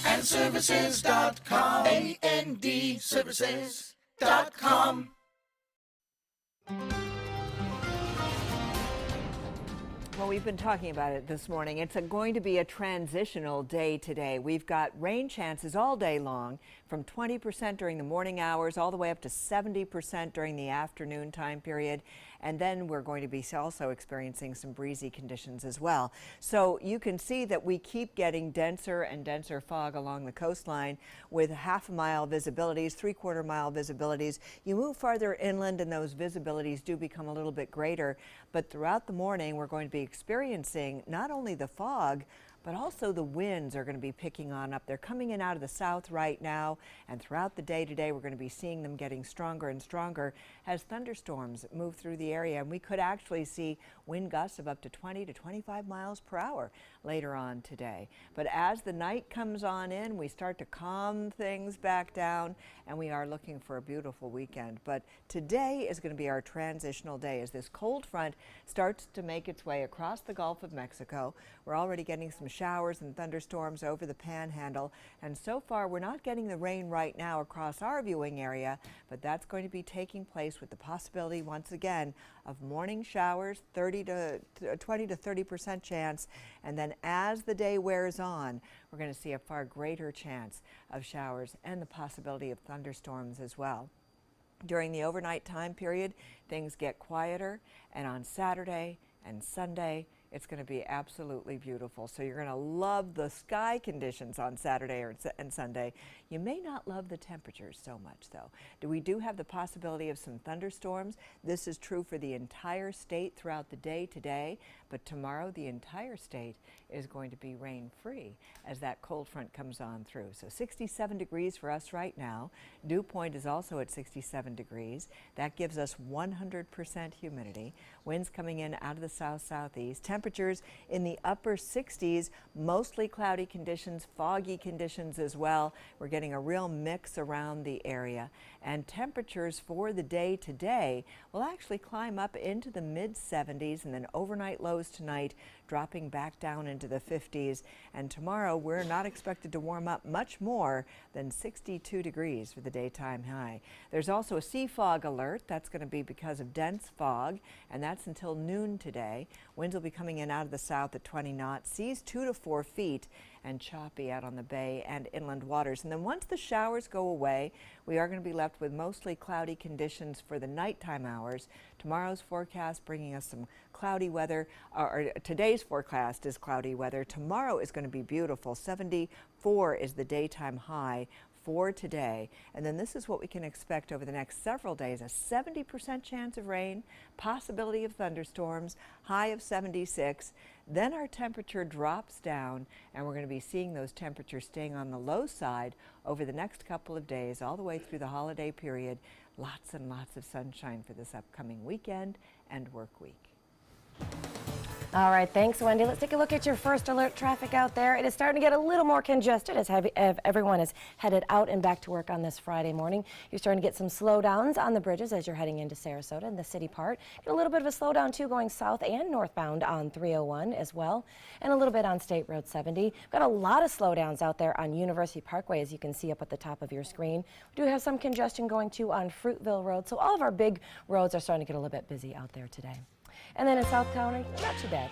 And services.com, AND services.com. Well, we've been talking about it this morning. It's going to be a transitional day today. We've got rain chances all day long, from 20% during the morning hours all the way up to 70% during the afternoon time period. And then we're going to be also experiencing some breezy conditions as well. So you can see that we keep getting denser and denser fog along the coastline with half-a-mile visibilities, three-quarter-mile visibilities. You move farther inland and those visibilities do become a little bit greater. But throughout the morning, we're going to be experiencing not only the fog, but also the winds are going to be picking on up. They're coming in out of the south right now, and throughout the day today, we're going to be seeing them getting stronger and stronger as thunderstorms move through the area. And we could actually see wind gusts of up to 20 to 25 miles per hour later on today. But as the night comes on in, we start to calm things back down, and we are looking for a beautiful weekend. But today is going to be our transitional day as this cold front starts to make its way across the Gulf of Mexico. We're already getting some showers and thunderstorms over the panhandle, and so far we're not getting the rain right now across our viewing area, but that's going to be taking place with the possibility once again of morning showers, 20 to 30% chance, and then as the day wears on, we're going to see a far greater chance of showers and the possibility of thunderstorms as well. During the overnight time period, things get quieter, and on Saturday and Sunday, it's going to be absolutely beautiful. So you're going to love the sky conditions on Saturday and Sunday. You may not love the temperatures so much, though. We do have the possibility of some thunderstorms. This is true for the entire state throughout the day today, but tomorrow the entire state is going to be rain-free as that cold front comes on through. So 67 degrees for us right now. Dew point is also at 67 degrees. That gives us 100% humidity. Winds coming in out of the south-southeast. Temperatures in the upper 60s, mostly cloudy conditions, foggy conditions as well. We're getting a real mix around the area. And temperatures for the day today will actually climb up into the mid-70s, and then overnight lows tonight dropping back down into the 50s. And tomorrow we're not expected to warm up much more than 62 degrees for the daytime high. There's also a sea fog alert. That's going to be because of dense fog, and that's until noon today. Winds will be coming in out of the south at 20 knots, seas 2 to 4 feet, and choppy out on the bay and inland waters. And then once the showers go away, we are going to be left with mostly cloudy conditions for the nighttime hours. Tomorrow's forecast bringing us some cloudy weather, or today's forecast is cloudy weather. Tomorrow is going to be beautiful. 74 is the daytime high for today. And then this is what we can expect over the next several days: a 70% chance of rain, possibility of thunderstorms, high of 76. Then our temperature drops down, and we're going to be seeing those temperatures staying on the low side over the next couple of days, all the way through the holiday period. Lots and lots of sunshine for this upcoming weekend and work week. All right, thanks, Wendy. Let's take a look at your first alert traffic out there. It is starting to get a little more congested as everyone is headed out and back to work on this Friday morning. You're starting to get some slowdowns on the bridges as you're heading into Sarasota and the city part. Get a little bit of a slowdown, too, going south and northbound on 301 as well, and a little bit on State Road 70. Got a lot of slowdowns out there on University Parkway, as you can see up at the top of your screen. We do have some congestion going, too, on Fruitville Road, so all of our big roads are starting to get a little bit busy out there today. And then in South County, not too bad.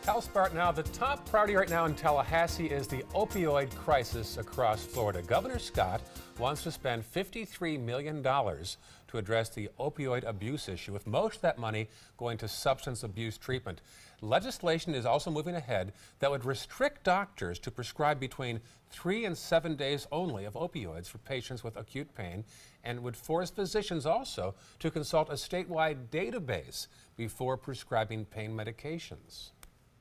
Tell Spartan now, the top priority right now in Tallahassee is the opioid crisis across Florida. Governor Scott wants to spend $53 million to address the opioid abuse issue, with most of that money going to substance abuse treatment. Legislation is also moving ahead that would restrict doctors to prescribe between 3 and 7 days only of opioids for patients with acute pain, and would force physicians also to consult a statewide database before prescribing pain medications.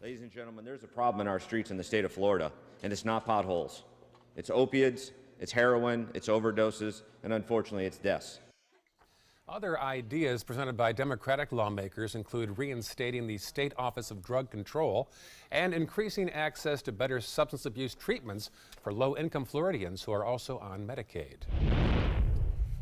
Ladies and gentlemen, there's a problem in our streets in the state of Florida, and it's not potholes. It's opiates, it's heroin, it's overdoses, and unfortunately it's deaths. Other ideas presented by Democratic lawmakers include reinstating the State Office of Drug Control and increasing access to better substance abuse treatments for low-income Floridians who are also on Medicaid.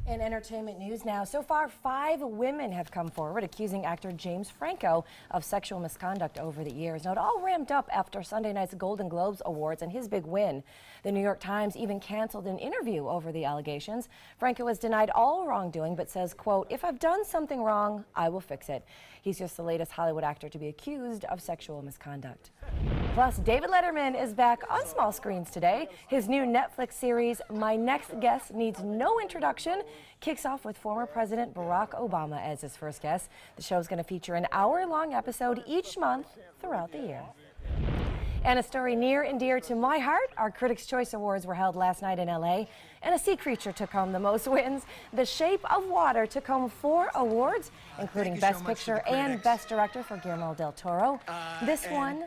In entertainment news now, so far 5 women have come forward accusing actor James Franco of sexual misconduct over the years. Now, it all ramped up after Sunday night's Golden Globes Awards and his big win. The New York Times even canceled an interview over the allegations. Franco has denied all wrongdoing but says, quote, "If I've done something wrong, I will fix it." He's just the latest Hollywood actor to be accused of sexual misconduct. Plus, David Letterman is back on small screens today. His new Netflix series, My Next Guest Needs No Introduction, kicks off with former President Barack Obama as his first guest. The show is going to feature an hour-long episode each month throughout the year. And a story near and dear to my heart, our Critics' Choice Awards were held last night in LA, and a sea creature took home the most wins. The Shape of Water took home 4 awards, including Best Picture and Best Director for Guillermo del Toro. This one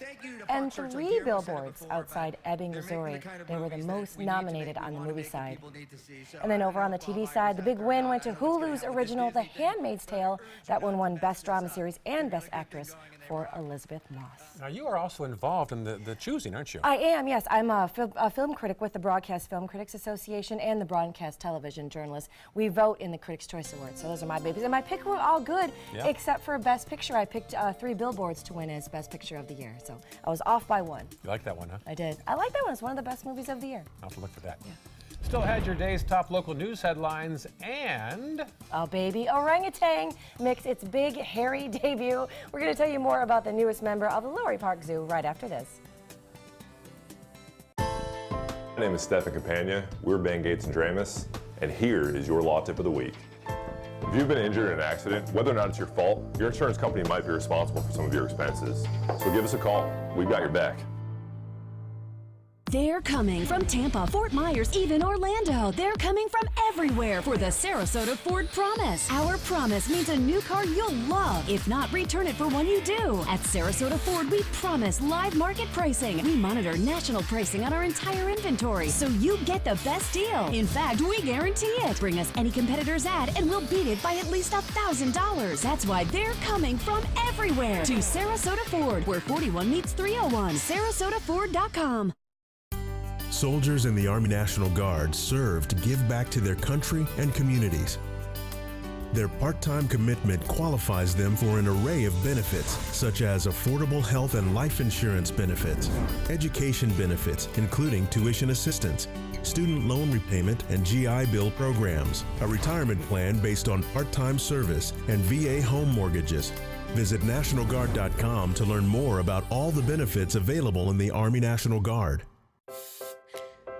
and 3 billboards outside Ebbing, Missouri. They were the most nominated on the movie side. And then over on the TV side, the big win went to Hulu's original The Handmaid's Tale. That one won Best Drama Series and Best Actress for Elizabeth Moss. Now, you are also involved in the choosing, aren't you? I am, yes. I'm a film critic with the Broadcast Film Critics Association and the Broadcast Television Journalists. We vote in the Critics' Choice Awards, so those are my babies. And my pick were all good, except for Best Picture. I picked 3 billboards to win as Best Picture of the Year, so I was off by 1. You like that one, huh? I did. I like that one. It's one of the best movies of the year. I'll have to look for that. Yeah. Still had your day's top local news headlines and... a baby orangutan makes its big, hairy debut. We're going to tell you more about the newest member of the Lowry Park Zoo right after this. My name is Stephen Campagna. We're Ben Gates and Dramus, and here is your law tip of the week. If you've been injured in an accident, whether or not it's your fault, your insurance company might be responsible for some of your expenses. So give us a call. We've got your back. They're coming from Tampa, Fort Myers, even Orlando. They're coming from everywhere for the Sarasota Ford Promise. Our promise means a new car you'll love. If not, return it for one you do. At Sarasota Ford, we promise live market pricing. We monitor national pricing on our entire inventory, so you get the best deal. In fact, we guarantee it. Bring us any competitor's ad, and we'll beat it by at least $1,000. That's why they're coming from everywhere to Sarasota Ford, where 41 meets 301. SarasotaFord.com. Soldiers in the Army National Guard serve to give back to their country and communities. Their part-time commitment qualifies them for an array of benefits, such as affordable health and life insurance benefits, education benefits, including tuition assistance, student loan repayment, and GI Bill programs, a retirement plan based on part-time service, and VA home mortgages. Visit NationalGuard.com to learn more about all the benefits available in the Army National Guard.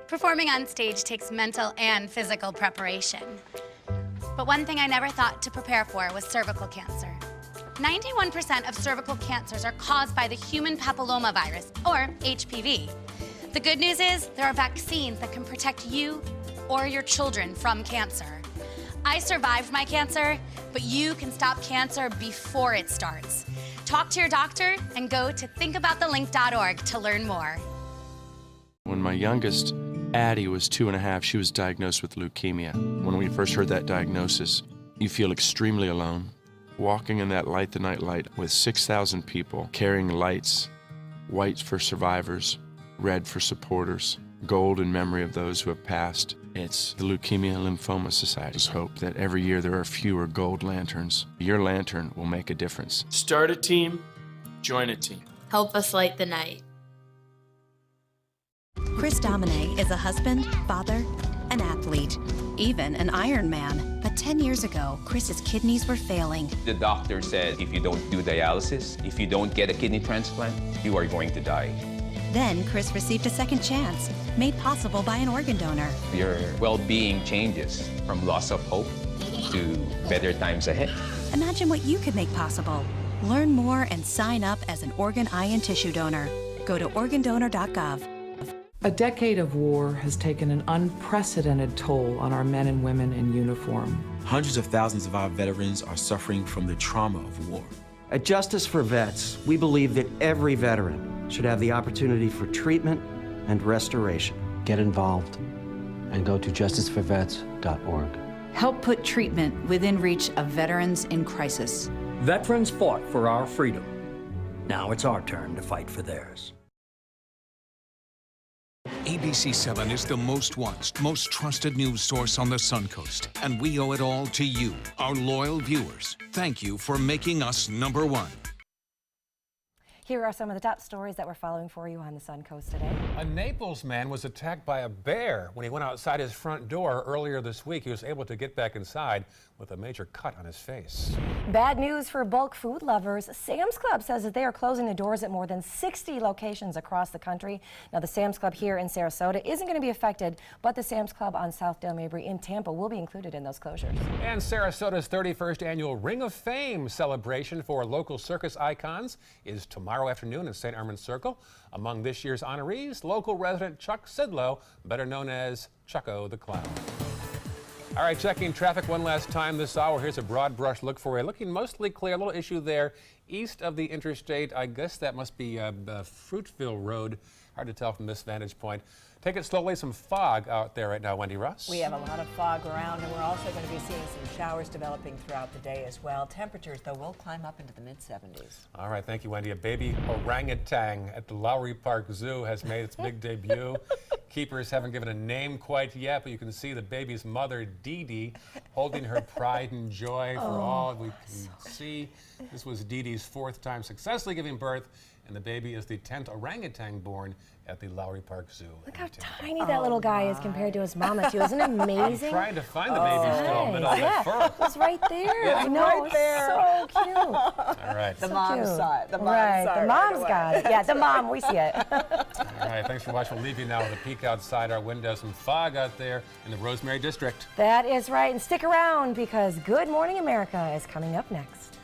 Performing on stage takes mental and physical preparation. But one thing I never thought to prepare for was cervical cancer. 91% of cervical cancers are caused by the human papillomavirus, or HPV. The good news is there are vaccines that can protect you or your children from cancer. I survived my cancer, but you can stop cancer before it starts. Talk to your doctor and go to thinkaboutthelink.org to learn more. When my youngest, Addie, was 2.5, she was diagnosed with leukemia. When we first heard that diagnosis, you feel extremely alone. Walking in that Light the Night light with 6,000 people carrying lights, white for survivors, red for supporters, gold in memory of those who have passed. It's the Leukemia and Lymphoma Society's hope that every year there are fewer gold lanterns. Your lantern will make a difference. Start a team, join a team. Help us light the night. Chris Domine is a husband, father, an athlete, even an Ironman. But 10 years ago, Chris's kidneys were failing. The doctor said if you don't do dialysis, if you don't get a kidney transplant, you are going to die. Then Chris received a second chance, made possible by an organ donor. Your well-being changes from loss of hope to better times ahead. Imagine what you could make possible. Learn more and sign up as an organ, eye, and tissue donor. Go to organdonor.gov. A decade of war has taken an unprecedented toll on our men and women in uniform. Hundreds of thousands of our veterans are suffering from the trauma of war. At Justice for Vets, we believe that every veteran should have the opportunity for treatment and restoration. Get involved and go to justiceforvets.org. help put treatment within reach of veterans in crisis. Veterans fought for our freedom. Now it's our turn to fight for theirs. ABC7 is the most watched, most trusted news source on the Suncoast, and we owe it all to you, our loyal viewers. Thank you for making us #1. Here are some of the top stories that we're following for you on the Suncoast today. A Naples man was attacked by a bear when he went outside his front door earlier this week. He was able to get back inside with a major cut on his face. Bad news for bulk food lovers. Sam's Club says that they are closing the doors at more than 60 locations across the country. Now, the Sam's Club here in Sarasota isn't going to be affected, but the Sam's Club on Southdale Mabry in Tampa will be included in those closures. And Sarasota's 31st annual Ring of Fame celebration for local circus icons is tomorrow afternoon in St. Armand Circle. Among this year's honorees, local resident Chuck Sidlow, better known as Chucko the Clown. All right, checking traffic one last time this hour. Here's a broad brush look for you. Looking mostly clear. A little issue there east of the interstate. I guess that must be Fruitville Road. Hard to tell from this vantage point. Take it slowly. Some fog out there right now, Wendy Russ. We have a lot of fog around, and we're also going to be seeing some showers developing throughout the day as well. Temperatures, though, will climb up into the mid-70s. All right, thank you, Wendy. A baby orangutan at the Lowry Park Zoo has made its big debut. Keepers haven't given a name quite yet, but you can see the baby's mother, Dee Dee, holding her pride and joy for all we can see. This was Dee Dee's 4th time successfully giving birth, and the baby is the 10th orangutan born at the Lowry Park Zoo. Look how tiny that little guy is compared to his mama, too. Isn't it amazing? I'm trying to find the baby still in the middle of the fur. It's right there. It's I know, right there. so cute. All right. The mom saw it. The mom right, saw the it mom's right got it. Yeah, the mom, we see it. All right, thanks for watching. We'll leave you now with a peek outside our window. Some fog out there in the Rosemary District. That is right, and stick around because Good Morning America is coming up next.